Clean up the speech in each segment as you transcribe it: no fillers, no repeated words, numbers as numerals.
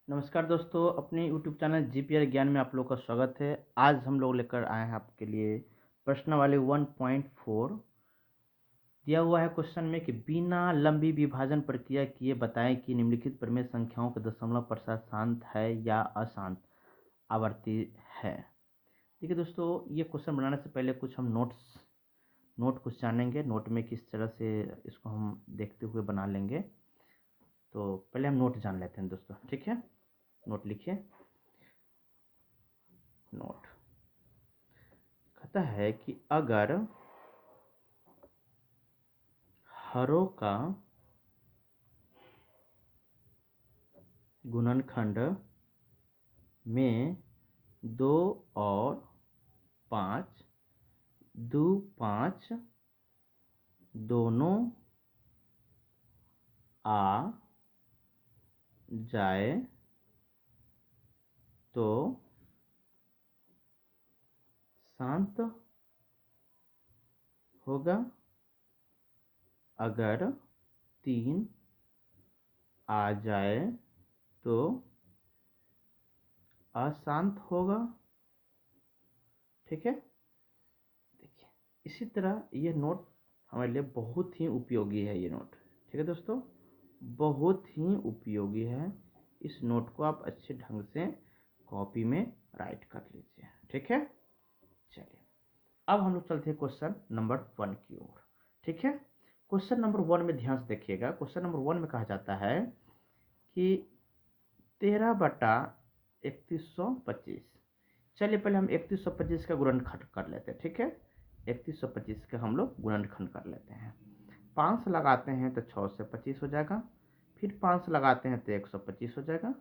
नमस्कार दोस्तों, अपने यूट्यूब चैनल जीपीआर ज्ञान में आप लोग का स्वागत है। आज हम लोग लेकर आए हैं आपके लिए प्रश्नावली 1.4। दिया हुआ है क्वेश्चन में कि बिना लंबी विभाजन प्रक्रिया किए बताएं कि निम्नलिखित प्रमेय संख्याओं के दशमलव प्रसार शांत है या अशांत आवर्ती है। ठीक है दोस्तों, ये क्वेश्चन बनाने से पहले कुछ हम नोट कुछ जानेंगे। नोट में किस तरह से इसको हम देखते हुए बना लेंगे। तो पहले हम नोट जान लेते हैं दोस्तों, ठीक है। नोट लिखिए। नोट कहता है कि अगर हरों का गुणनखंड में 2 और 5 2 5 दोनों आ जाए तो शांत होगा। अगर 3 आ जाए तो अशांत होगा। ठीक है, देखिए इसी तरह ये नोट हमारे लिए बहुत ही उपयोगी है। ये नोट ठीक है दोस्तों, बहुत ही उपयोगी है। इस नोट को आप अच्छे ढंग से कॉपी में राइट कर लीजिए। ठीक है, चलिए अब हम लोग चलते हैं क्वेश्चन नंबर 1 की ओर। ठीक है, क्वेश्चन नंबर 1 में ध्यान से देखिएगा। क्वेश्चन नंबर 1 में कहा जाता है कि 13/3125। चलिए पहले हम 3125 का गुणनखंड कर लेते हैं। ठीक है, 3125 का हम लोग गुणनखंड कर लेते हैं। 5 से लगाते हैं तो 6 से 25 हो जाएगा। फिर 5 से लगाते हैं तो 125 हो जाएगा।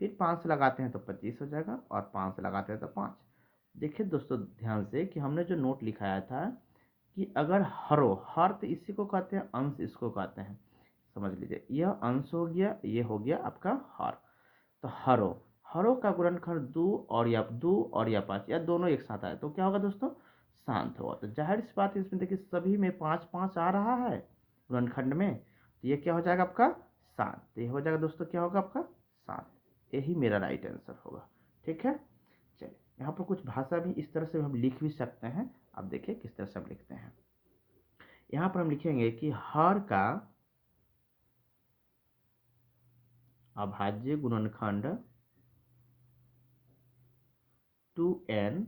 फिर 5 से लगाते हैं तो 25 हो जाएगा। और 5 से लगाते हैं तो 5। देखिए दोस्तों ध्यान से कि हमने जो नोट लिखाया था कि अगर हर तो इसी को कहते हैं, अंश इसको कहते हैं। समझ लीजिए, यह अंश हो गया, ये हो गया आपका हर। तो हरों का गुणनखंड 2 और या 5 या दोनों एक साथ आए तो क्या होगा दोस्तों? शांत होगा। तो जाहिर सी बात है, इसमें देखिए सभी में 5 5 आ रहा है गुणनखंड में, तो ये क्या हो जाएगा आपका? शांत। तो ये हो जाएगा दोस्तों, क्या होगा आपका? शांत। यही मेरा राइट आंसर होगा। ठीक है, चलिए यहाँ पर कुछ भाषा भी इस तरह से हम लिख भी सकते हैं। अब देखिए किस तरह से हम लिखते हैं। यहाँ पर हम लिखेंगे कि हर का अभाज्य गुणनखंड 2n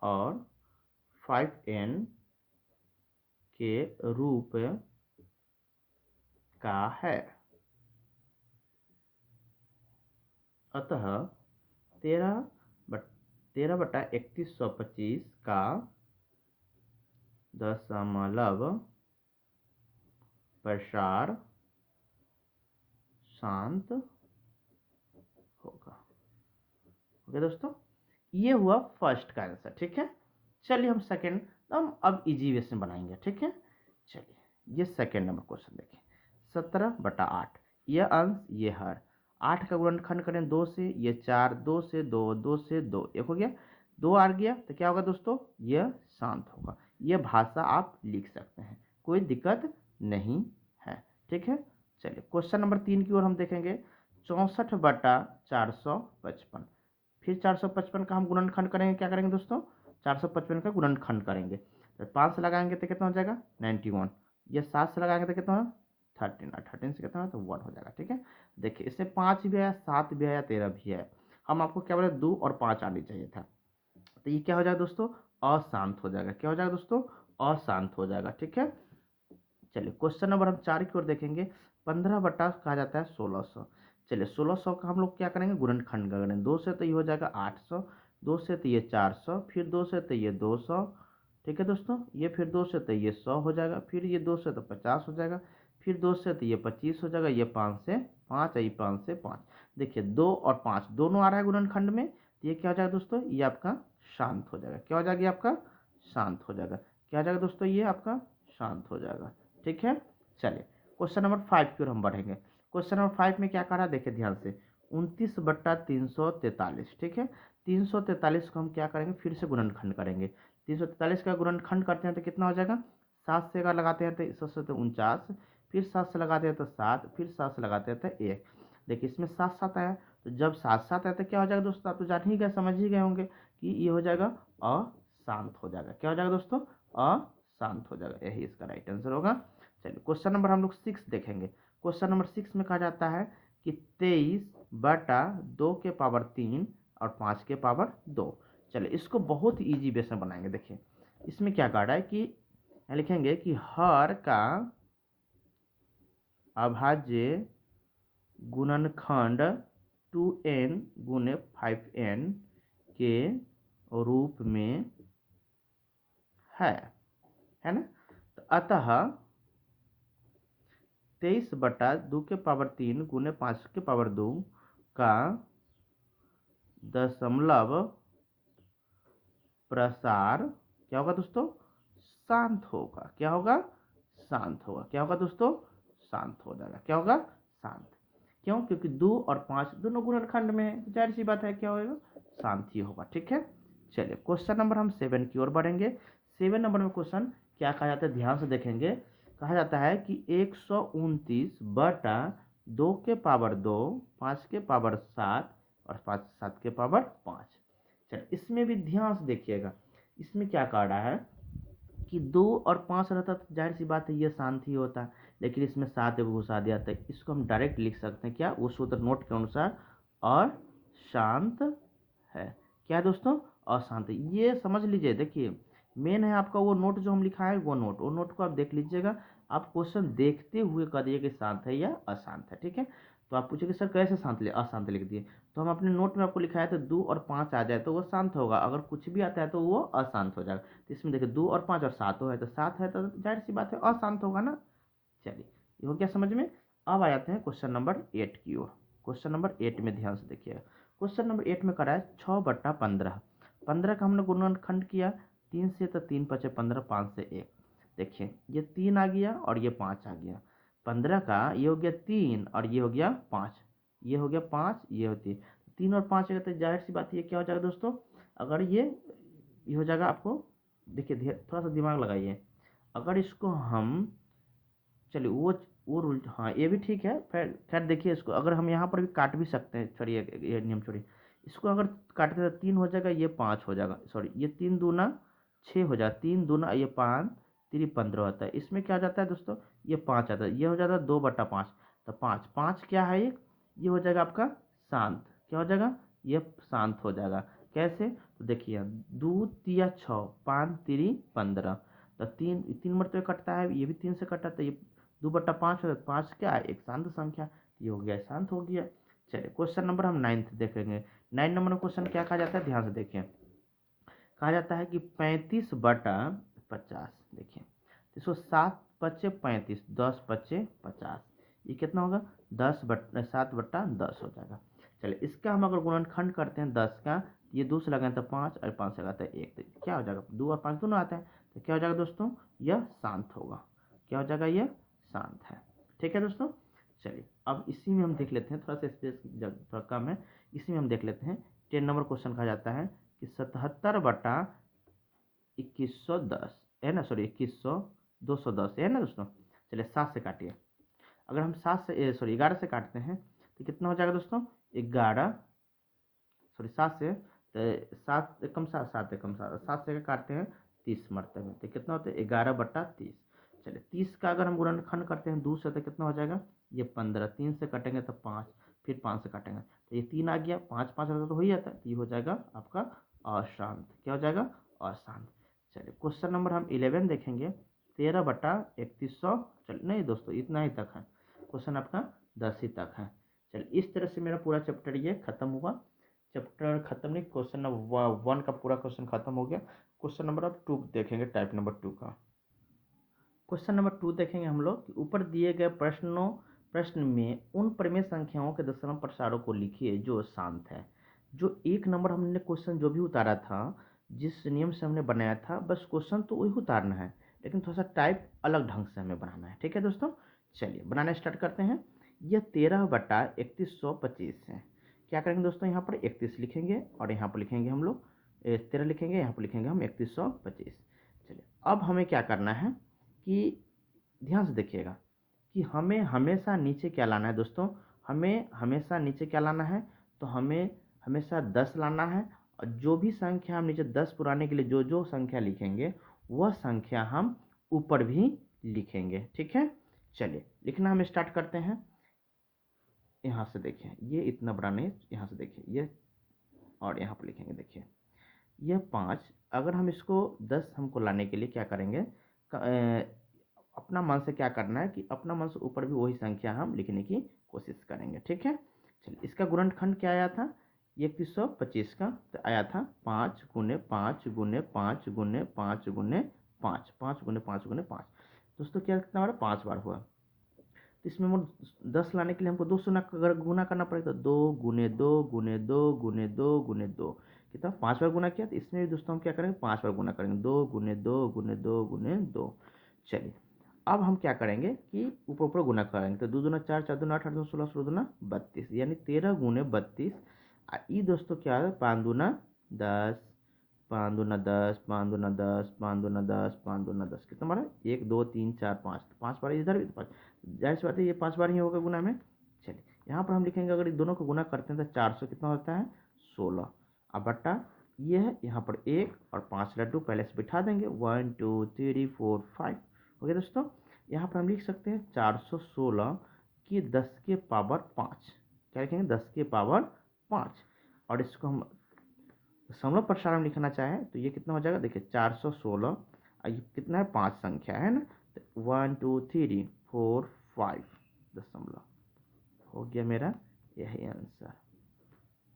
और 5n के रूप का है। अतः 13/3125 का दशमलव प्रसार शांत होगा। ओके दोस्तों, ये हुआ फर्स्ट का आंसर। ठीक है, चलिए हम सेकंड, हम अब इजी वे से बनाएंगे। ठीक है, चलिए ये सेकंड नंबर क्वेश्चन देखिए। 17/8, ये अंश ये हर। 8 का गुणनखंड करें 2 से, ये 4, 2 से 2, 2 से 2, एक हो गया। 2 आ गया तो क्या होगा दोस्तों? यह शांत होगा। यह भाषा आप लिख सकते हैं, कोई दिक्कत नहीं है। ठीक है, चलिए क्वेश्चन नंबर 3 की ओर हम देखेंगे। 64/455। फिर 455 का हम गुणनखंड करेंगे। क्या करेंगे दोस्तों? 455 का गुणनखंड करेंगे। तो 5 से लगाएंगे तो कितना हो जाएगा? 91। ये 7 से लगाएंगे तो कितना होगा? 13। और 13 से कितना हो तो 1 हो जाएगा। ठीक है, देखिए इससे 5 भी आया, 7 भी आया, 13 भी है। हम आपको क्या बोले? 2 और 5 आनी चाहिए था। तो ये क्या हो जाएगा दोस्तों? अशांत हो जाएगा। क्या हो जाएगा दोस्तों? अशांत हो जाएगा। ठीक है, चलिए क्वेश्चन नंबर हम 4 की ओर देखेंगे। 15 बटा कहा जाता है 1600। चलिए 1600 का हम लोग क्या करेंगे? गुणनखंड करेंगे। 2 से तो ये हो जाएगा 800, 2 से तो ये 400, फिर 2 से तो ये 200। ठीक है दोस्तों, ये फिर 2 से तो ये 100 हो जाएगा, फिर ये 2 से तो 50 हो जाएगा, फिर 2 से तो ये 25 हो जाएगा, ये 5 से 5, ये 5 से 5। देखिए 2 और 5 दोनों आ रहा है गुणनखंड में, तो ये क्या हो जाएगा दोस्तों? ये आपका शांत हो जाएगा। क्या हो जाएगा? आपका शांत हो जाएगा। क्या हो जाएगा दोस्तों? ये आपका शांत हो जाएगा। ठीक है, चलिए क्वेश्चन नंबर 5 की ओर हम बढ़ेंगे। क्वेश्चन नंबर 5 में क्या कह रहा है देखिए ध्यान से। 29/343। ठीक है, 343 को हम क्या करेंगे? फिर से गुणनखंड करेंगे। 343 का गुणनखंड करते हैं तो कितना हो जाएगा? 7 से अगर लगाते हैं तो 7 से तो 49, फिर 7 से लगाते हैं तो 7, फिर 7 से लगाते हैं तो 1। देखिए इसमें 7 7 आया, तो जब 7 7 आया तो क्या हो जाएगा दोस्तों, आप तो जान ही गए, समझ ही गए होंगे कि ये हो जाएगा अशांत हो जाएगा। क्या हो जाएगा दोस्तों, अशांत हो जाएगा, यही इसका राइट आंसर होगा। चलिए क्वेश्चन नंबर हम लोग 6 देखेंगे। क्वेश्चन नंबर 6 में कहा जाता है कि 23/2 के पावर 3 और 5 के पावर 2। चलिए इसको बहुत ही ईजी बेस में बनाएंगे। देखिए इसमें क्या कहा रहा है कि यहाँ लिखेंगे कि हर का अभाज्य गुणनखंड 2n गुने 5n के रूप में है ना। तो अतः 23/2 के पावर 3 गुने 5 के पावर 2 का दशमलव प्रसार क्या होगा दोस्तों, शांत होगा। क्या होगा, शांत होगा। क्या होगा दोस्तों, शांत हो जाएगा। क्या होगा, शांत। क्यों, क्योंकि 2 और 5 दोनों गुणनखंड में है, जाहिर सी बात है क्या होगा, शांत ही होगा। ठीक है, चलिए क्वेश्चन नंबर हम 7 की ओर बढ़ेंगे। 7 नंबर में क्वेश्चन क्या कहा जाता है, ध्यान से देखेंगे। कहा जाता है कि 129/2 के पावर 2 5 के पावर 7 और 7 के पावर 5। चलिए इसमें भी ध्यान से देखिएगा, इसमें क्या कह रहा है कि 2 और 5 रहता तो जाहिर सी बात है ये शांत ही होता, लेकिन इसमें 7 घुसा दिया था। इसको हम डायरेक्ट लिख सकते हैं क्या, उस सूत्र नोट के अनुसार अशांत है। क्या है दोस्तों, अशांत है। ये समझ लीजिए, देखिए मेन है आपका वो नोट जो हम लिखा है, वो नोट को आप देख लीजिएगा। आप क्वेश्चन देखते हुए कह दीजिए कि शांत है या अशांत है। ठीक है, तो आप पूछेंगे सर कैसे अशांत लिख दिए, तो हम अपने नोट में आपको लिखाया तो 2 और 5 आ जाए तो वो शांत होगा, अगर कुछ भी आता है तो वो अशांत हो जाएगा। तो इसमें देखिए 2 और 5 और 7 है, तो 7 है तो जाहिर सी बात है अशांत होगा ना। चलिए ये हो गया समझ में। अब आ जाते हैं क्वेश्चन नंबर 8 की ओर। क्वेश्चन नंबर 8 में ध्यान से देखिएगा। क्वेश्चन नंबर 8 में करा है 6/15। 15 का हमने गुणनखंड किया 3 से, तो 3 5 15, 5 से 1। देखिए ये 3 आ गया और ये 5 आ गया। 15 का ये हो गया 3 और ये हो गया 5, ये हो गया 5, ये होती है 3 और 5 है, तो जाहिर सी बात ये क्या हो जाएगा दोस्तों, अगर ये हो जाएगा आपको। देखिए थोड़ा सा दिमाग लगाइए, अगर इसको हम, चलिए वो रूल, हाँ ये भी ठीक है। फिर खैर देखिए इसको अगर हम यहाँ पर भी काट भी सकते हैं, छोड़िए ये नियम छोड़िए। इसको अगर काटते तो 3 हो जाएगा, ये 5 हो जाएगा, सॉरी ये 3 दूना 6 हो जाएगा, 3 दूना ये 5 3 15 होता है। इसमें क्या जाता है दोस्तों, ये 5 आता है, ये हो जाता है 2/5। तो 5 5 क्या है, ये हो जाएगा आपका शांत। क्या हो जाएगा, ये शांत हो जाएगा। कैसे, तो देखिए 2 तिया 6, 5 3 15, तो 3 मरतबे कटता है, ये भी 3 से कटा, तो ये 2/5 हो, 5 क्या है, एक शांत संख्या, ये हो गया, शांत हो गया। चलिए क्वेश्चन नंबर हम 9 देखेंगे। 9 नंबर में क्वेश्चन क्या कहा जाता है, ध्यान से देखिए। कहा जाता है कि 35/50। देखिए इसको 7 × 5 = 35, 10 × 5 = 50, ये कितना होगा, 7/10 हो जाएगा। चलिए इसका हम अगर गुणनखंड करते हैं 10 का, ये 2 से लगाएं तो 5 और 5 से लगाते हैं 1, तो क्या हो जाएगा, 2 और 5 दोनों आते हैं, तो क्या हो जाएगा दोस्तों, यह शांत होगा। क्या हो जाएगा, यह शांत है। ठीक है दोस्तों, चलिए अब इसी में हम देख लेते हैं, थोड़ा सा स्पेस थोड़ा कम है, इसी में हम देख लेते हैं। 10 नंबर क्वेश्चन कहा जाता है कि 77/2110 है ना, सॉरी 210 है ना दोस्तों। चलिए 7 से काटिए, अगर हम 11 से काटते हैं तो कितना हो जाएगा दोस्तों, 11, सॉरी 7 से, तो 7 एकम 7, 7 एकम 7, 7 से काटते हैं 30 मरतबे, तो कितना होता है 11/30। चलिए 30 का अगर हम गुणनखंड करते हैं 2 से तो कितना हो जाएगा, ये 15, 3 से कटेंगे तो 5, फिर 5 से काटेंगे तो ये 3 आ गया, 5 5 रहता तो हो ही जाता है, तो ये हो जाएगा आपका अशांत। क्या हो जाएगा, अशांत। चलिए क्वेश्चन नंबर हम 11 देखेंगे। 13/3100, चलिए नहीं दोस्तों इतना ही तक है क्वेश्चन, आपका 10 ही तक है। चलिए इस तरह से मेरा पूरा चैप्टर ये खत्म हुआ। चैप्टर खत्म नहीं, क्वेश्चन नंबर 1 का पूरा क्वेश्चन खत्म हो गया। क्वेश्चन नंबर अब 2 देखेंगे, टाइप नंबर 2 का। क्वेश्चन नंबर 2 देखेंगे हम लोग कि ऊपर दिए गए प्रश्न में उन परिमेय संख्याओं के दशमलव प्रसारों को लिखिए जो शांत है। जो 1 नंबर हमने क्वेश्चन जो भी उतारा था, जिस नियम से हमने बनाया था, बस क्वेश्चन तो वही उतारना है, लेकिन थोड़ा सा टाइप अलग ढंग से हमें बनाना है। ठीक है दोस्तों, चलिए बनाना स्टार्ट करते हैं। यह 13/3125 है। क्या करेंगे दोस्तों, यहाँ पर 31 लिखेंगे और यहाँ पर लिखेंगे हम लोग 13 लिखेंगे, यहाँ पर लिखेंगे हम 3125। चलिए अब हमें क्या करना है कि ध्यान से देखिएगा कि हमें हमेशा नीचे क्या लाना है दोस्तों, हमें हमेशा नीचे क्या लाना है, तो हमें हमेशा 10 लाना है, और जो भी संख्या हम नीचे 10 पुराने के लिए जो जो संख्या लिखेंगे वह संख्या हम ऊपर भी लिखेंगे। ठीक है, चलिए लिखना हम स्टार्ट करते हैं। यहाँ से देखिए, ये इतना बड़ा नहीं, यहाँ से देखिए ये, और यहाँ पर लिखेंगे देखिए यह 5। अगर हम इसको 10 हमको लाने के लिए क्या करेंगे, अपना मन से क्या करना है कि अपना मन से ऊपर भी वही संख्या हम लिखने की कोशिश करेंगे। ठीक है, चलिए इसका गुणनखंड क्या आया था, 3125 का तो आया था 5 गुने 5 गुने 5 गुने 5 गुने 5, 5 गुने 5 गुने 5। दोस्तों क्या कितना बार, 5 बार हुआ। तो इसमें हम 10 लाने के लिए हमको 2 से गुना करना पड़ेगा, 2 गुने 2 गुने 2 गुने 2 गुने 2, कितना 5 बार गुना किया। तो इसमें भी दोस्तों हम क्या करेंगे, 5 बार गुना करेंगे, 2 गुने 2 गुने 2 गुने 2। चलिए अब हम क्या करेंगे कि ऊपर ऊपर गुना करेंगे, तो 2 दूना 4, 4 दूना 8, 8 दूना 16, 16 दूना 32, यानी 13 गुने 32। ये दोस्तों क्या है, 5 दूना 10, 5 दूना 10, 5 दूना 10, 5 दूना 10, 5 दूना 10, कितना बार है, 1 2 3 4 5, 5 बार इधर भी, 5, जाहिर सी बात है ये 5 बार ही होगा गुना में। चलिए यहाँ पर हम लिखेंगे, अगर इन दोनों को गुना करते हैं तो 400 कितना होता है, 16। अब बट्टा ये है, यहाँ पर 1 और 5 लड्डू पहले से बिठा देंगे, 1 2 3 4 5 हो गया दोस्तों। यहाँ पर हम लिख सकते हैं 416 की 10 के पावर 5, क्या लिखेंगे, 10 के पावर 5। और इसको हम दशमलव प्रसारण लिखना चाहें तो ये कितना हो जाएगा, देखिए 416, ये कितना है, 5 संख्या है ना, तो 1 2 3 4 5 दशमलव, हो गया मेरा यही आंसर,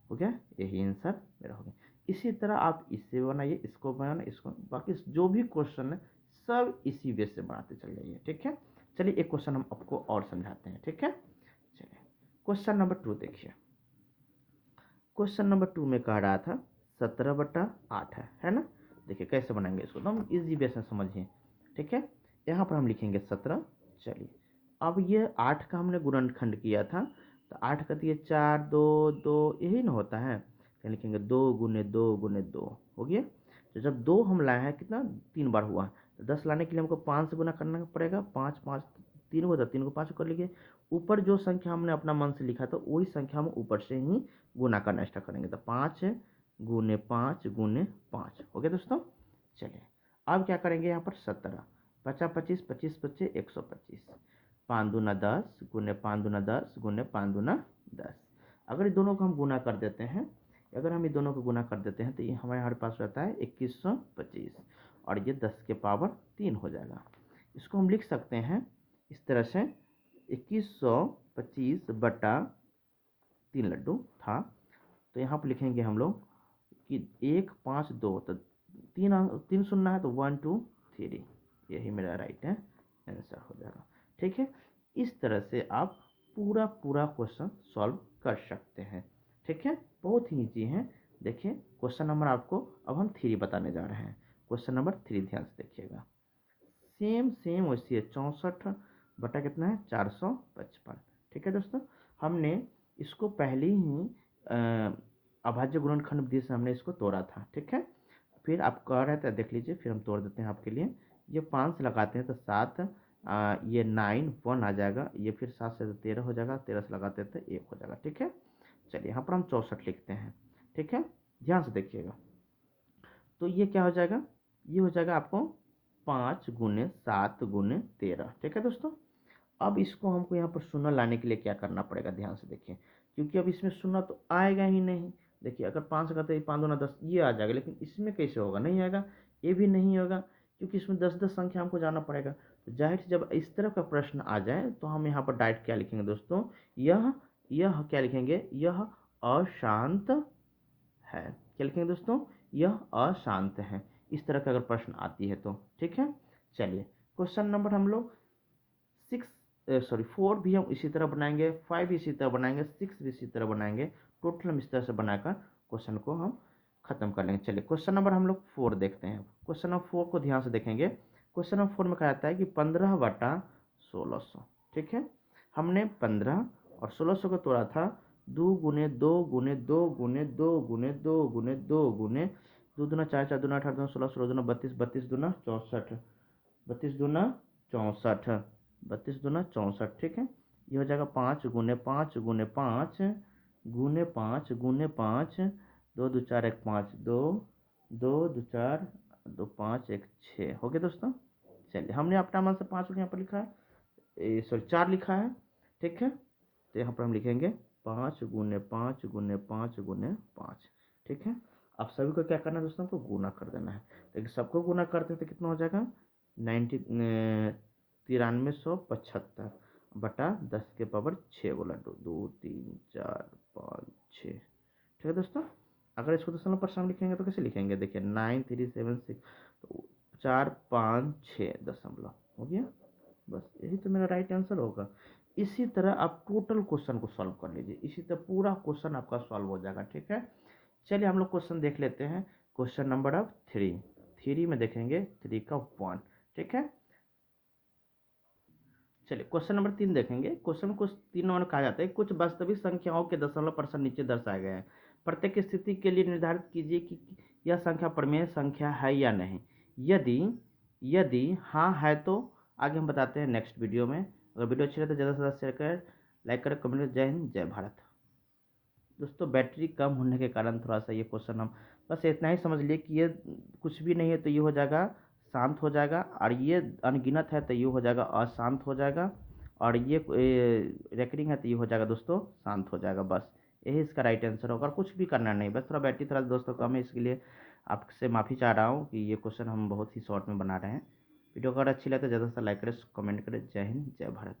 हो गया यही आंसर मेरा हो गया। इसी तरह आप इससे बनाइए, इसको बनाना, इसको, बाकी जो भी क्वेश्चन है सब इसी वे से बनाते चल जाइए। ठीक है, चलिए एक क्वेश्चन हम आपको और समझाते हैं। ठीक है, चलिए क्वेश्चन नंबर 2 देखिए। क्वेश्चन नंबर 2 में कह रहा था 17/8 है ना। देखिए कैसे बनाएंगे इसको, तो हम इजी वे से समझिए। ठीक है, यहाँ पर हम लिखेंगे 17। चलिए अब ये 8 का हमने गुणनखंड किया था, तो 8 का दिए 4 2 2, यही ना होता है, तो लिखेंगे 2 गुने 2 गुने 2 हो गया। तो जब 2 हम लाए हैं, कितना 3 बार हुआ, तो 10 लाने के लिए हमको 5 से गुना करना पड़ेगा, 5 5 3 होता, 3 को 5 कर लीजिए, ऊपर जो संख्या हमने अपना मन से लिखा था वही संख्या हम ऊपर से ही गुना करना स्टार्ट करेंगे, तो 5 गुने 5 गुने 5 हो गया दोस्तों। चलिए अब क्या करेंगे, यहाँ पर 17, 50 25 25 25 125, 5 दूना 10 गुने 5 दूना 10 गुने 5 दूना 10। अगर ये दोनों को हम गुना कर देते हैं, अगर हम ये दोनों को गुना कर देते हैं तो ये हमारे पास रहता है 2125, और ये 10 के पावर 3 हो जाएगा। इसको हम लिख सकते हैं इस तरह से, 2125 बटा 3 लड्डू था, तो यहाँ पर लिखेंगे हम लोग कि 1 5 2, तो 3 सुनना है, तो 1 2 3, यही मेरा राइट है आंसर हो जाएगा। ठीक है, इस तरह से आप पूरा पूरा क्वेश्चन सॉल्व कर सकते हैं। ठीक है, बहुत ही ईजी है। देखिए क्वेश्चन नंबर आपको अब हम 3 बताने जा रहे हैं। क्वेश्चन नंबर 3 ध्यान से देखिएगा, सेम सेम वैसी है, 64 बटा कितना है, 455। ठीक है दोस्तों, हमने इसको पहले ही अभाज्य गुणनखंड विधि से हमने इसको तोड़ा था। ठीक है, फिर आप कह रहे थे, देख लीजिए, फिर हम तोड़ देते हैं आपके लिए। ये 5 से लगाते हैं तो 7, ये 9 1 आ जाएगा, ये फिर 7 से 13 हो जाएगा, 13 से लगाते हैं तो 1 हो जाएगा। ठीक है, चलिए यहाँ पर हम 64 लिखते हैं। ठीक है, ध्यान से देखिएगा, तो ये क्या हो जाएगा, ये हो जाएगा आपको 5 गुने 7 गुने 13। ठीक है दोस्तों, अब इसको हमको यहाँ पर शून्य लाने के लिए क्या करना पड़ेगा, ध्यान से देखिए, क्योंकि अब इसमें शून्य तो आएगा ही नहीं। देखिए अगर 5 करते हैं, 5 दूना 10, ये आ जाएगा, लेकिन इसमें कैसे होगा, नहीं आएगा, ये भी नहीं होगा, क्योंकि इसमें 10 10 संख्या हमको जाना पड़ेगा। तो जाहिर से जब इस तरह का प्रश्न आ जाए तो हम यहाँ पर डायरेक्ट क्या लिखेंगे दोस्तों, यह क्या लिखेंगे, यह अशांत है। क्या लिखेंगे दोस्तों, यह अशांत है, इस तरह का अगर प्रश्न आती है तो। ठीक है, चलिए क्वेश्चन नंबर हम लोग 4 भी हम इसी तरह बनाएंगे, 5 भी इसी तरह बनाएंगे, 6 भी इसी तरह बनाएंगे। टोटल हम इस तरह से बनाकर क्वेश्चन को हम खत्म कर लेंगे। चलिए क्वेश्चन नंबर हम लोग 4 देखते हैं। क्वेश्चन नंबर 4 को ध्यान से देखेंगे। क्वेश्चन नंबर 4 में कहा जाता है कि 15 बटा 1600। ठीक है, हमने 15 और 1600 को तोड़ा था, 2 गुने 2 गुने 2 गुने 2 गुने 2 गुने 2 गुने 2 दूना 4 4 दूना 8 दूना 16 16 दूना 32 32 दूना 64 32 दूना 64 32 दूना 64। ठीक है, ये हो जाएगा 5 × 5 × 5 × 5 2 2 4 1 5 2 2 2 4 2 5 1 6 हो गया दोस्तों। चलिए हमने अपना मान से 5 यहाँ पर लिखा है, सॉरी 4 लिखा है, ठीक है। तो यहाँ पर हम लिखेंगे 5 × 5 × 5 × 5, ठीक है। अब सभी को क्या करना है दोस्तों, को गुना कर देना है। तो सबको गुना करते हैं तो कितना हो जाएगा 9375 बटा 10⁻6 बोला 2 2 3 4 5 6, ठीक है दोस्तों। अगर इसको दशमलव परसेंट लिखेंगे तो कैसे लिखेंगे, देखिए 9376, तो 456 हो गया। बस यही तो मेरा राइट आंसर होगा। इसी तरह आप टोटल क्वेश्चन को सॉल्व कर लीजिए, इसी तरह पूरा क्वेश्चन आपका सॉल्व हो जाएगा, ठीक है। चलिए हम लोग क्वेश्चन देख लेते हैं। क्वेश्चन नंबर अब 3 में देखेंगे 3 का 1, ठीक है। चलिए क्वेश्चन नंबर 3 देखेंगे। क्वेश्चन को 3 नंबर कहा जाता है, कुछ वास्तविक संख्याओं के दशमलव परसेंट नीचे दर्शाए गए हैं। प्रत्येक स्थिति के लिए निर्धारित कीजिए कि यह संख्या परिमेय संख्या है या नहीं। यदि यदि हाँ है तो आगे हम बताते हैं नेक्स्ट वीडियो में। अगर वीडियो अच्छी लगे तो ज़्यादा से ज़्यादा शेयर करें, लाइक करें, कमेंट करें। जय हिंद, जय भारत। दोस्तों बैटरी कम होने के कारण थोड़ा सा ये क्वेश्चन हम बस इतना ही समझ लिए कि ये कुछ भी नहीं है तो ये हो जाएगा शांत हो जाएगा, और ये अनगिनत है तो ये हो जाएगा अशांत हो जाएगा, और ये रेकरिंग है तो ये हो जाएगा दोस्तों शांत हो जाएगा। बस यही इसका राइट आंसर होगा, और कुछ भी करना नहीं। बस थोड़ा बैटरी थोड़ा दोस्तों कम है, इसके लिए आपसे माफ़ी चाह रहा हूँ कि ये क्वेश्चन हम बहुत ही शॉर्ट में बना रहे हैं। वीडियो अगर अच्छी लगे तो ज़्यादा से लाइक करें, कमेंट करें। जय हिंद, जय भारत।